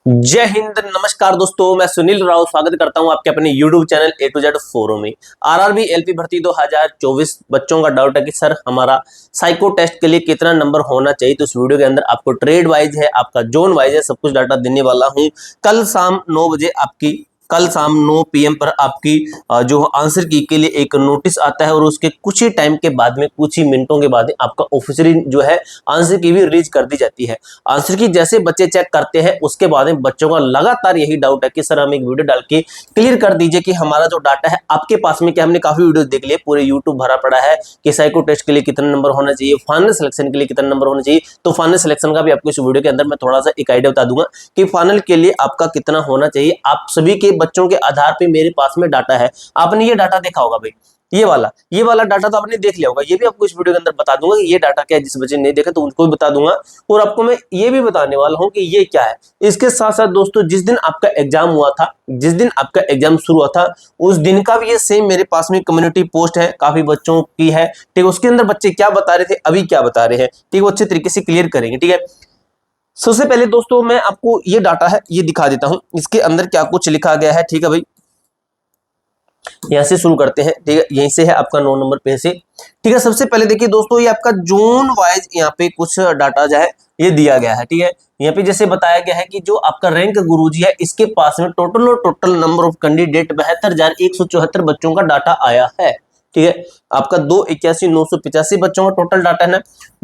जय हिंद, नमस्कार दोस्तों। मैं सुनील राव स्वागत करता हूं आपके अपने YouTube channel A to Z forum में। आरआरबी एलपी भर्ती 2024 बच्चों का डाउट है कि सर हमारा साइको टेस्ट के लिए कितना नंबर होना चाहिए। तो इस वीडियो के अंदर आपको ट्रेड वाइज है, आपका जोन वाइज है, सब कुछ डाटा देने वाला हूं। कल शाम 9 बजे कल शाम 9 PM पर आपकी जो आंसर की के लिए एक नोटिस आता है और उसके कुछ ही टाइम के बाद में, कुछ ही मिनटों के बाद में आपका ऑफिशियली जो है आंसर की भी रिलीज कर दी जाती है। आंसर की जैसे बच्चे चेक करते हैं उसके बाद में बच्चों का लगातार यही डाउट है कि सर हम एक वीडियो डाल के क्लियर कर दीजिए कि हमारा जो डाटा है आपके पास में क्या। हमने काफी वीडियो देख लिए, पूरे यूट्यूब भरा पड़ा है कि साइको टेस्ट के लिए कितना नंबर होना चाहिए, फाइनल सिलेक्शन के लिए कितना नंबर होना चाहिए। तो फाइनल सिलेक्शन का भी आपको इस वीडियो के अंदर मैं थोड़ा सा एक आइडिया बता दूंगा कि फाइनल के लिए आपका कितना होना चाहिए। आप सभी के बच्चों के आधार पे मेरे पास में डाटा है। आपने ये डाटा देखा होगा भाई, ये वाला डाटा तो आपने देख लिया होगा। ये भी आपको इस वीडियो के अंदर बता दूंगा कि ये डाटा क्या है। जिस बच्चे ने नहीं देखा तो उनको भी बता दूंगा और आपको मैं ये भी बताने वाला हूं कि ये क्या है। इसके साथ साथ दोस्तों, जिस दिन आपका एग्जाम हुआ था, जिस दिन आपका एग्जाम शुरू हुआ था, उस दिन का भी ये सेम मेरे पास में कम्युनिटी पोस्ट है, काफी बच्चों की है। ठीक है, उसके अंदर बच्चे क्या बता रहे थे, अभी क्या बता रहे हैं, ठीक है, वो अच्छे तरीके से क्लियर करेंगे। ठीक है, सबसे पहले दोस्तों मैं आपको ये डाटा है ये दिखा देता हूं, इसके अंदर क्या कुछ लिखा गया है। ठीक है भाई, यहां से शुरू करते हैं। ठीक है, यहीं से है आपका 9 नंबर पे से। ठीक है, सबसे पहले देखिए दोस्तों, ये आपका जोन वाइज यहाँ पे कुछ डाटा जो है ये दिया गया है। ठीक है, यहाँ पे जैसे बताया गया है कि जो आपका रैंक गुरुजी है, इसके पास में टोटल नंबर ऑफ कैंडिडेट 72,174 बच्चों का डाटा आया है। ठीक है, आपका 281,985 बच्चों का टोटल डाटा है ना।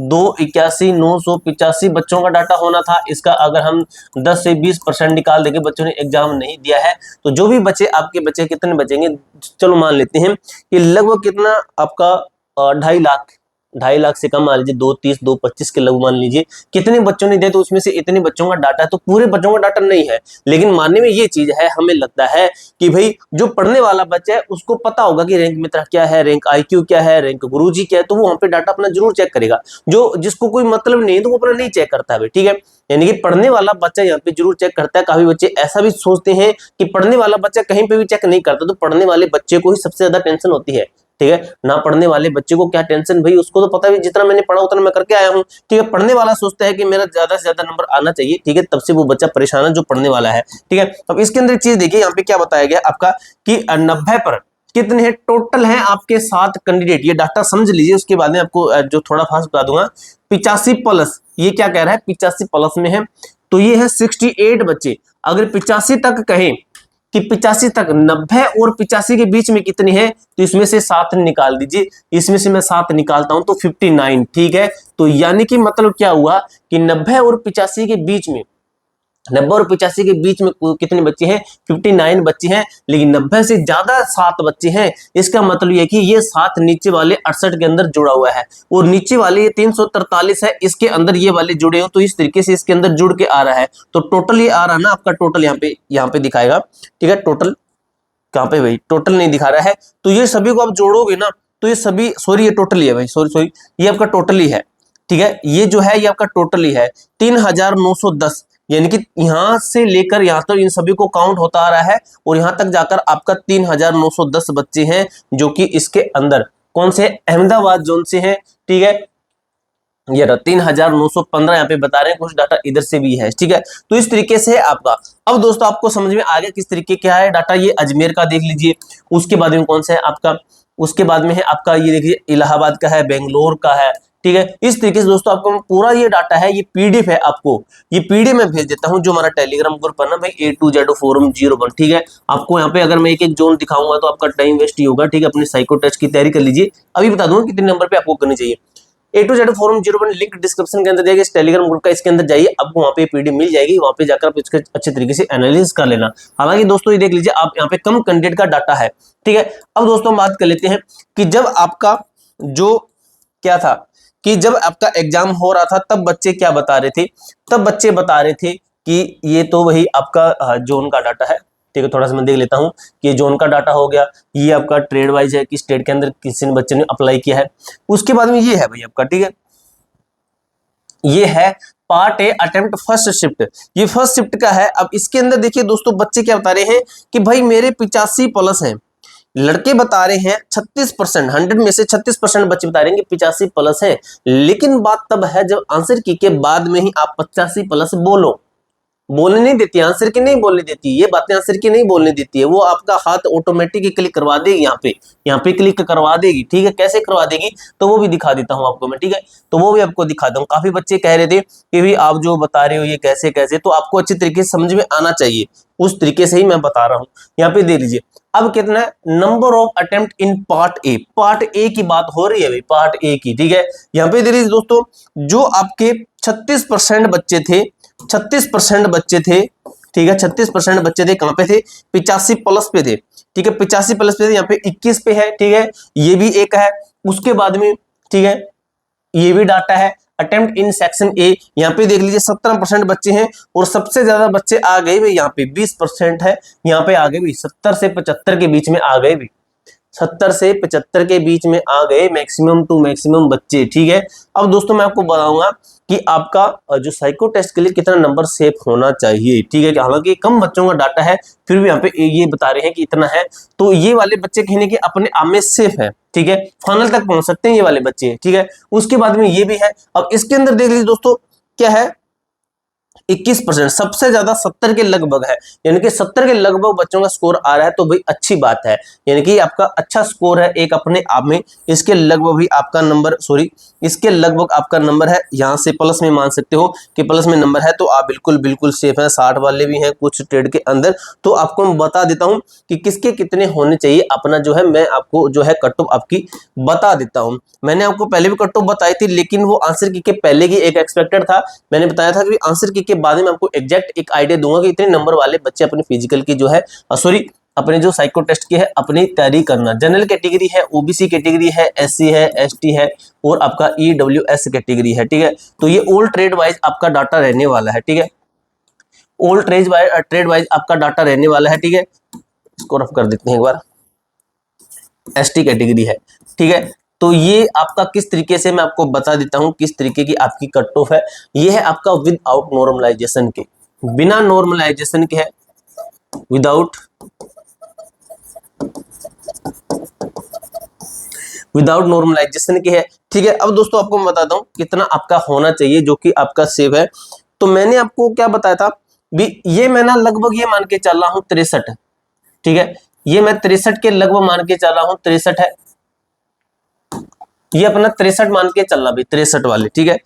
281,985 बच्चों का डाटा होना था। इसका अगर हम 10 से 20% निकाल देंगे, बच्चों ने एग्जाम नहीं दिया है, तो जो भी बचे आपके बच्चे कितने बचेंगे, चलो मान लेते हैं कि लगभग कितना आपका 2.5 लाख से कम मान लीजिए, 2.30 2.25 के लगभग मान लीजिए कितने बच्चों ने दिया। तो उसमें से इतने बच्चों का डाटा है, तो पूरे बच्चों का डाटा नहीं है। लेकिन मानने में ये चीज है, हमें लगता है कि भाई जो पढ़ने वाला बच्चा है उसको पता होगा कि रैंक मित्र क्या है, रैंक IQ क्या है, रैंक गुरुजी क्या है, तो वो वहां पे डाटा अपना जरूर चेक करेगा। जो जिसको कोई मतलब नहीं है तो वो अपना नहीं चेक करता है। ठीक है, यानी कि पढ़ने वाला बच्चा यहाँ पे जरूर चेक करता है। काफी बच्चे ऐसा भी सोचते हैं कि पढ़ने वाला बच्चा कहीं पे भी चेक नहीं करता, तो पढ़ने वाले बच्चे को ही सबसे ज्यादा टेंशन होती है। ठीक है, ना पढ़ने वाले बच्चे को क्या टेंशन, भाई उसको तो पता है जितना मैंने पढ़ा उतना मैं करके आया हूँ। ठीक है, पढ़ने वाला सोचता है कि मेरा ज्यादा से ज्यादा नंबर आना चाहिए। ठीक है, तब से वो बच्चा परेशान है जो पढ़ने वाला है। ठीक है, अब इसके अंदर चीज देखिए, यहाँ पे क्या बताया गया आपका कि 90 पर कितने हैं टोटल हैं आपके 7 कैंडिडेट। ये डाटा समझ लीजिए, उसके बाद में आपको जो थोड़ा फास्ट बता दूंगा। 85 प्लस, ये क्या कह रहा है, 85 प्लस में है, तो ये है 68 बच्चे। अगर 85 तक कहें कि 85 तक, 90 और 85 के बीच में कितनी है, तो इसमें से 7 निकाल दीजिए। इसमें से मैं 7 निकालता हूं तो 59। ठीक है, तो यानी कि मतलब क्या हुआ कि 90 और 85 के बीच में, 90 और 85 के बीच में कितने बच्चे हैं, 59 बच्चे हैं। लेकिन 90 से ज्यादा 7 बच्चे हैं। इसका मतलब ये कि ये 7 नीचे वाले 68 के अंदर जुड़ा हुआ है और नीचे वाले ये 343 है, इसके अंदर ये वाले जुड़े हो, तो इस तरीके से इसके अंदर जुड़ के आ रहा है। तो टोटल ये आ रहा है ना आपका, टोटल यहाँ पे दिखाएगा। ठीक है, टोटल कहाँ पे भाई, टोटल नहीं दिखा रहा है। तो ये सभी को आप जोड़ोगे ना, तो ये सभी, सॉरी ये टोटल ही है भाई, सॉरी ये आपका टोटल ही है। ठीक है, ये जो है ये आपका टोटल ही है 3,910। यानी कि यहां से लेकर यहां तक इन सभी को काउंट होता आ रहा है और यहां तक जाकर आपका 3,910 बच्चे हैं जो कि इसके अंदर कौन से, अहमदाबाद जोन से हैं। ठीक है, ये 3,915 यहाँ पे बता रहे हैं, कुछ डाटा इधर से भी है। ठीक है, तो इस तरीके से है आपका। अब दोस्तों आपको समझ में आ गया किस तरीके क्या है डाटा। ये अजमेर का देख लीजिए, उसके बाद में कौन सा है आपका, उसके बाद में है आपका ये देखिए इलाहाबाद का है, बेंगलोर का है। ठीक है, इस तरीके से दोस्तों आपको पूरा ये डाटा है, ये PDF है, आपको ये PDF में भेज देता हूं, जो हमारा टेलीग्राम ग्रुप है ना भाई, A to Z फोरम 01। ठीक है, आपको यहाँ पे अगर मैं एक एक जोन दिखाऊंगा तो आपका टाइम वेस्ट ही होगा। ठीक है, अपने साइको टेस्ट की तैयारी कर लीजिए। अभी बता दूंगा कितने नंबर पे आपको करनी चाहिए। A to Z forum 01 link description के अंदर जाइए, इस टेलीग्राम ग्रुप का, इसके अंदर जाइए, आपको वहां पे PDF मिल जाएगी। वहां पे जाकर आप इसके अच्छे तरीके से एनालिसिस कर लेना। हालांकि दोस्तों ये देख लीजिए, आप यहाँ पे कम कंटेंट का डाटा है। ठीक है, अब दोस्तों बात कर लेते हैं कि जब आपका जो क्या था कि जब आपका एग्जाम हो रहा था तब बच्चे क्या बता रहे थे, तब बच्चे बता रहे थे कि ये तो वही आपका जोन का डाटा है। ठीक है, थोड़ा सा मैं देख लेता हूं कि जोन का डाटा हो गया। ये आपका ट्रेड वाइज है कि स्टेट के अंदर किसी ने बच्चे ने अप्लाई किया है। उसके बाद में ये है भाई आपका, ठीक है, ये है part A attempt first shift. ये फर्स्ट शिफ्ट का है। अब इसके अंदर देखिए दोस्तों, बच्चे क्या बता रहे हैं कि भाई मेरे 85 प्लस हैं। लड़के बता रहे हैं 36%, 100 में से 36% बच्चे बता रहे हैं कि 85 प्लस है। लेकिन बात तब है जब आंसर की के बाद में ही आप 85 प्लस बोलो। बोलने नहीं देती, आंसर की नहीं बोलने देती, ये बातें आंसर की नहीं बोलने देती है, वो आपका हाथ ऑटोमेटिक क्लिक करवा देगी, यहाँ पे क्लिक करवा देगी, ठीक है। कैसे करवा देगी तो वो भी दिखा देता हूँ आपको मैं, ठीक है। तो वो भी आपको दिखाता हूँ। काफी बच्चे कह रहे थे कि भाई आप जो बता रहे हो ये कैसे कैसे, तो आपको अच्छी तरीके से समझ में आना चाहिए, उस तरीके से ही मैं बता रहा हूँ। यहाँ पे दे लीजिए अब कितना है, number of attempt in part A, part A की बात हो रही है भाई, पार्ट ए की, ठीक है। यहाँ पे दे लीजिए दोस्तों, जो आपके 36% बच्चे थे, 36% बच्चे थे, ठीक है, 36% बच्चे थे, कहां पे थे, 85 प्लस पे थे, ठीक है, 85 प्लस पे थे, यहाँ पे 21 पे है, ठीक है, ये भी एक है। उसके बाद में, ठीक है, ये भी डाटा है अटेम्प्ट इन सेक्शन ए, यहाँ पे देख लीजिए 17% बच्चे हैं, और सबसे ज्यादा बच्चे आ गए भी, यहाँ पे 20% है, यहाँ पे आ गए भी 70 से 75 के बीच में आ गए भी, 70 से 75 के बीच में आ गए मैक्सिमम टू मैक्सिमम बच्चे, ठीक है। अब दोस्तों मैं आपको बताऊंगा कि आपका जो साइको टेस्ट के लिए कितना नंबर सेफ होना चाहिए, ठीक है। हालांकि कम बच्चों का डाटा है, फिर भी यहाँ पे ये बता रहे हैं कि इतना है, तो ये वाले बच्चे कहने के अपने आप में सेफ है, ठीक है, फाइनल तक पहुंच सकते हैं ये वाले बच्चे, ठीक है। उसके बाद में ये भी है। अब इसके अंदर देख लीजिए दोस्तों क्या है, 21%, सबसे ज्यादा 70 के लगभग है, यानी कि 70 के लगभग बच्चों का स्कोर आ रहा है, तो भाई अच्छी बात है, यानी कि आपका अच्छा स्कोर है एक अपने आप में। इसके लगभग भी आपका नंबर, सॉरी, इसके लगभग आपका नंबर है, यहां से प्लस में मान सकते हो कि प्लस में नंबर है, तो आप बिल्कुल बिल्कुल सेफ है। 60 वाले भी हैं कुछ ट्रेड के अंदर, तो आपको मैं बता देता हूं कि किसके कितने होने चाहिए, अपना जो है मैं आपको जो है कट ऑफ आपकी बता देता हूं। मैंने आपको पहले भी कट ऑफ बताई थी, लेकिन वो आंसर की के पहले की एक एक्सपेक्टेड था, मैंने बताया था कि आंसर की के बाद में आपको एग्जैक्ट एक आइडिया दूंगा कि इतने नंबर वाले बच्चे अपने फिजिकल की जो है, सॉरी, अपने जो साइको टेस्ट की है अपनी तैयारी करना। जनरल कैटेगरी है, ओबीसी कैटेगरी है, एससी है, एसटी है, और आपका ईडब्ल्यूएस कैटेगरी है, ठीक है। तो ये ऑल ट्रेड वाइज आपका डाटा रहने वाला है, ठीक है, ऑल ट्रेड वाइज आपका डाटा रहने वाला है, ठीक है। इसको रफ कर देते हैं एक बार, एसटी कैटेगरी है, ठीक है। तो ये आपका किस तरीके से, मैं आपको बता देता हूं किस तरीके की आपकी कट ऑफ है। ये है आपका विदाउट नॉर्मलाइजेशन के, बिना नॉर्मलाइजेशन के है, विदाउट नॉर्मलाइजेशन के है, ठीक है। अब दोस्तों आपको मैं बताता हूं कितना आपका होना चाहिए जो कि आपका सेव है। तो मैंने आपको क्या बताया था भी, ये मैं ना लगभग ये मान के चल रहा हूं 63, ठीक है, ये मैं 63 के लगभग मान के चल रहा हूं, 63 है, ये अपना 63 मान के चलना भी, 63 वाले, ठीक है,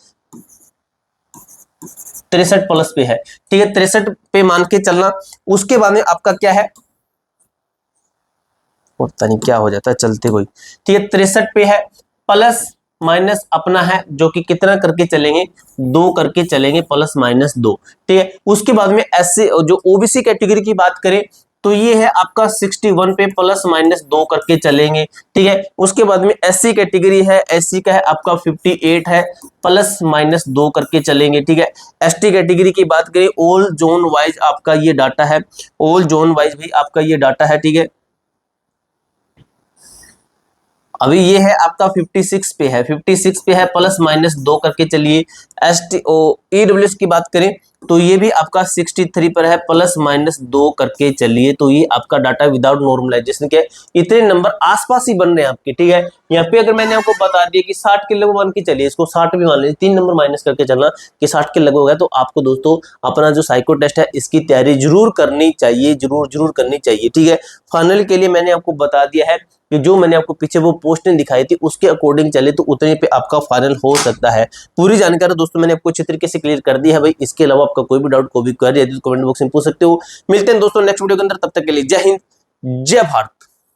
63 प्लस पे है, ठीक है, 63 पे मान के चलना। उसके बाद में आपका क्या है, पता नहीं क्या हो जाता है चलते कोई, ठीक है, 63 पे है, प्लस माइनस अपना है जो कि कितना करके चलेंगे, 2 करके चलेंगे, प्लस माइनस 2, ठीक है। उसके बाद में एससी जो ओबीसी कैटेगरी की बात करें तो ये है आपका 61 पे, प्लस माइनस 2 करके चलेंगे, ठीक है। उसके बाद में एससी कैटेगरी है, एससी का है आपका 58 है, प्लस माइनस 2 करके चलेंगे, ठीक है। एसटी कैटेगरी की बात करें, ऑल जोन वाइज आपका ये डाटा है, ऑल जोन वाइज भी आपका ये डाटा है, ठीक है। अभी ये है आपका 56 पे है, 56 पे है, प्लस माइनस 2 करके चलिए। एसटी ईडब्ल्यूएस की बात करें तो ये भी आपका 63 पर है, प्लस माइनस 2 करके चलिए। तो ये आपका डाटा विदाउट नॉर्मलाइजेशन के इतने नंबर आसपास ही बन रहे हैं आपके, ठीक है। यहाँ पे अगर मैंने आपको बता दिया कि 60 के लगभग मान के चलिए, इसको 60 भी मान लीजिए, 3 नंबर माइनस करके चलना कि 60 के लगभग है, तो आपको दोस्तों अपना जो साइको टेस्ट है इसकी तैयारी जरूर करनी चाहिए, जरूर करनी चाहिए, ठीक है। फाइनल के लिए मैंने आपको बता दिया है कि जो मैंने आपको पीछे वो पोस्टें दिखाई थी उसके अकॉर्डिंग चले तो उतने पे आपका फाइनल हो सकता है। पूरी जानकारी दोस्तों मैंने आपको अच्छी तरीके से क्लियर कर दी है भाई। इसके अलावा आपका कोई भी डाउट, कोई भी क्वेरी है तो कमेंट बॉक्स में पूछ सकते हो। मिलते हैं दोस्तों नेक्स्ट वीडियो के अंदर, तब तक के लिए जय हिंद, जय भारत।